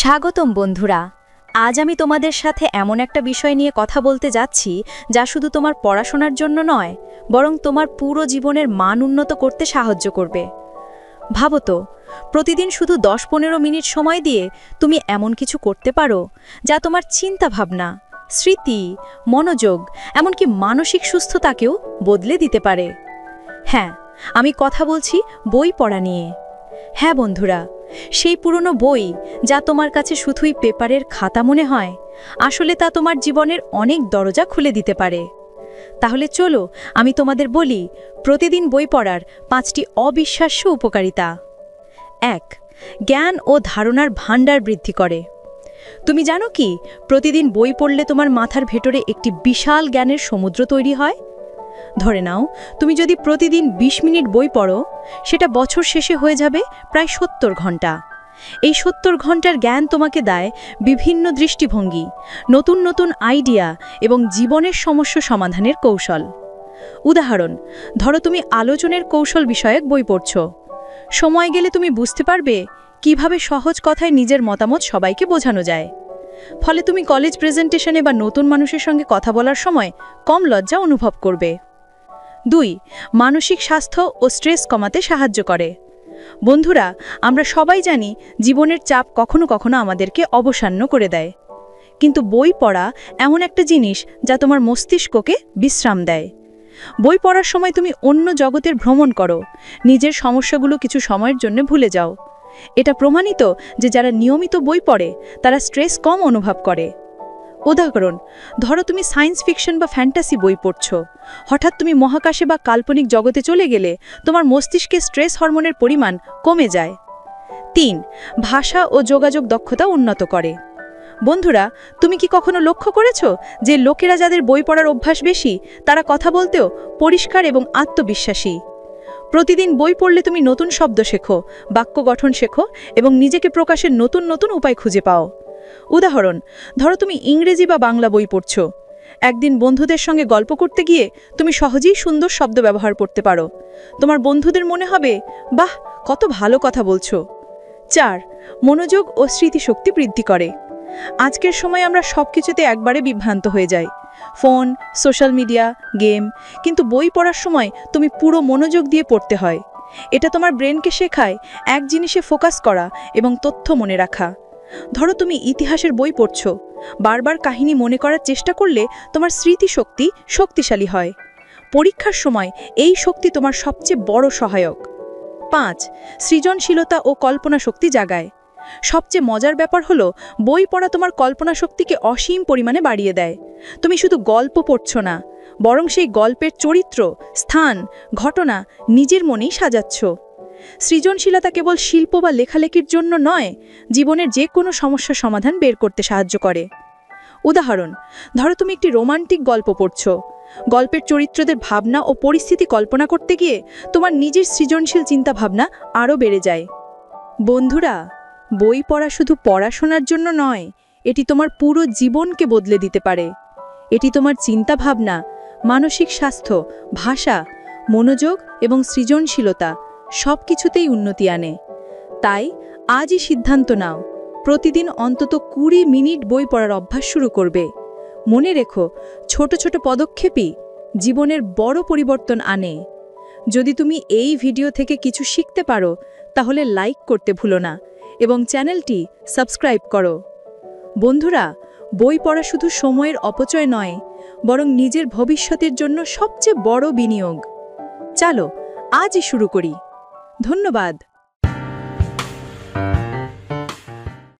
স্বাগতম বন্ধুরা। আজ আমি তোমাদের সাথে এমন একটা বিষয় নিয়ে কথা বলতে যাচ্ছি যা শুধু তোমার পড়াশোনার জন্য নয়, বরং তোমার পুরো জীবনের মান উন্নত করতে সাহায্য করবে। ভাবো তো, প্রতিদিন শুধু 10-15 মিনিট সময় দিয়ে তুমি এমন কিছু করতে পারো যা তোমার চিন্তা ভাবনা, স্মৃতি, মনোযোগ, এমনকি মানসিক সুস্থতাকেও বদলে দিতে পারে। হ্যাঁ, আমি কথা বলছি বই পড়া নিয়ে। হ্যাঁ বন্ধুরা, সেই পুরনো বই যা তোমার কাছে শুধুই পেপারের খাতা মনে হয়, আসলে তা তোমার জীবনের অনেক দরজা খুলে দিতে পারে। তাহলে চলো আমি তোমাদের বলি প্রতিদিন বই পড়ার 5টি অবিশ্বাস্য উপকারিতা। 1. জ্ঞান ও ধারণার ভাণ্ডার বৃদ্ধি করে। তুমি জানো কি, প্রতিদিন বই পড়লে তোমার মাথার ভেতরে একটি বিশাল জ্ঞানের সমুদ্র তৈরি হয়। ধরে নাও, তুমি যদি প্রতিদিন 20 মিনিট বই পড়ো, সেটা বছর শেষে হয়ে যাবে প্রায় 70 ঘন্টা। এই 70 ঘন্টার জ্ঞান তোমাকে দেয় বিভিন্ন দৃষ্টিভঙ্গি, নতুন নতুন আইডিয়া এবং জীবনের সমস্যা সমাধানের কৌশল। উদাহরণ, ধরো তুমি আলোচনার কৌশল বিষয়ক বই পড়ছো। সময় গেলে তুমি বুঝতে পারবে কিভাবে সহজ কথায় নিজের মতামত সবাইকে বোঝানো যায়। ফলে তুমি কলেজ প্রেজেন্টেশনে বা নতুন মানুষের সঙ্গে কথা বলার সময় কম লজ্জা অনুভব করবে। 2. মানসিক স্বাস্থ্য ও স্ট্রেস কমাতে সাহায্য করে। বন্ধুরা, আমরা সবাই জানি জীবনের চাপ কখনো কখনো আমাদেরকে অবসান্ন করে দেয়, কিন্তু বই পড়া এমন একটা জিনিস যা তোমার মস্তিষ্ককে বিশ্রাম দেয়। বই পড়ার সময় তুমি অন্য জগতের ভ্রমণ করো, নিজের সমস্যাগুলো কিছু সময়ের জন্য ভুলে যাও। এটা প্রমাণিত যে যারা নিয়মিত বই পড়ে তারা স্ট্রেস কম অনুভব করে। উদাহরণ, ধরো তুমি সায়েন্স ফিকশন বা ফ্যান্টাসি বই পড়ছো। হঠাৎ তুমি মহাকাশে বা কাল্পনিক জগতে চলে গেলে তোমার মস্তিষ্কে স্ট্রেস হরমোনের পরিমাণ কমে যায়। 3. ভাষা ও যোগাযোগ দক্ষতা উন্নত করে। বন্ধুরা, তুমি কি কখনো লক্ষ্য করেছো যে লোকেরা যাদের বই পড়ার অভ্যাস বেশি, তারা কথা বলতেও পরিষ্কার এবং আত্মবিশ্বাসী? প্রতিদিন বই পড়লে তুমি নতুন শব্দ শেখো, বাক্য গঠন শেখো এবং নিজেকে প্রকাশের নতুন নতুন উপায় খুঁজে পাও। উদাহরণ, ধরো তুমি ইংরেজি বা বাংলা বই পড়ছো। একদিন বন্ধুদের সঙ্গে গল্প করতে গিয়ে তুমি সহজেই সুন্দর শব্দ ব্যবহার করতে পারো। তোমার বন্ধুদের মনে হবে, বাহ, কত ভালো কথা বলছো। 4. মনোযোগ ও স্মৃতিশক্তি বৃদ্ধি করে। আজকের সময় আমরা সবকিছুতে একবারে বিভ্রান্ত হয়ে যাই, ফোন, সোশ্যাল মিডিয়া, গেম, কিন্তু বই পড়ার সময় তুমি পুরো মনোযোগ দিয়ে পড়তে হয়। এটা তোমার ব্রেনকে শেখায় এক জিনিসে ফোকাস করা এবং তথ্য মনে রাখা। ধরো তুমি ইতিহাসের বই পড়ছো, বারবার কাহিনী মনে করার চেষ্টা করলে তোমার স্মৃতিশক্তি শক্তিশালী হয়। পরীক্ষার সময় এই শক্তি তোমার সবচেয়ে বড় সহায়ক। 5. সৃজনশীলতা ও কল্পনা শক্তি জাগায়। সবচেয়ে মজার ব্যাপার হলো, বই পড়া তোমার কল্পনা শক্তিকে অসীম পরিমাণে বাড়িয়ে দেয়। তুমি শুধু গল্প পড়ছো না, বরং সেই গল্পের চরিত্র, স্থান, ঘটনা নিজের মনেই সাজাচ্ছ। সৃজনশীলতা কেবল শিল্প বা লেখালেখির জন্য নয়, জীবনের যে কোনো সমস্যার সমাধান বের করতে সাহায্য করে। উদাহরণ, ধরো তুমি একটি রোমান্টিক গল্প পড়ছো। গল্পের চরিত্রদের ভাবনা ও পরিস্থিতি কল্পনা করতে গিয়ে তোমার নিজের সৃজনশীল চিন্তাভাবনা আরও বেড়ে যায়। বন্ধুরা, বই পড়া শুধু পড়াশোনার জন্য নয়, এটি তোমার পুরো জীবনকে বদলে দিতে পারে। এটি তোমার চিন্তাভাবনা, মানসিক স্বাস্থ্য, ভাষা, মনোযোগ এবং সৃজনশীলতা সব কিছুতেই উন্নতি আনে। তাই আজই সিদ্ধান্ত নাও, প্রতিদিন অন্তত 20 মিনিট বই পড়ার অভ্যাস শুরু করবে। মনে রেখো, ছোট ছোট পদক্ষেপই জীবনের বড় পরিবর্তন আনে। যদি তুমি এই ভিডিও থেকে কিছু শিখতে পারো, তাহলে লাইক করতে ভুলো না এবং চ্যানেলটি সাবস্ক্রাইব করো। বন্ধুরা, বই পড়া শুধু সময়ের অপচয় নয়, বরং নিজের ভবিষ্যতের জন্য সবচেয়ে বড় বিনিয়োগ। চলো আজই শুরু করি। ধন্যবাদ।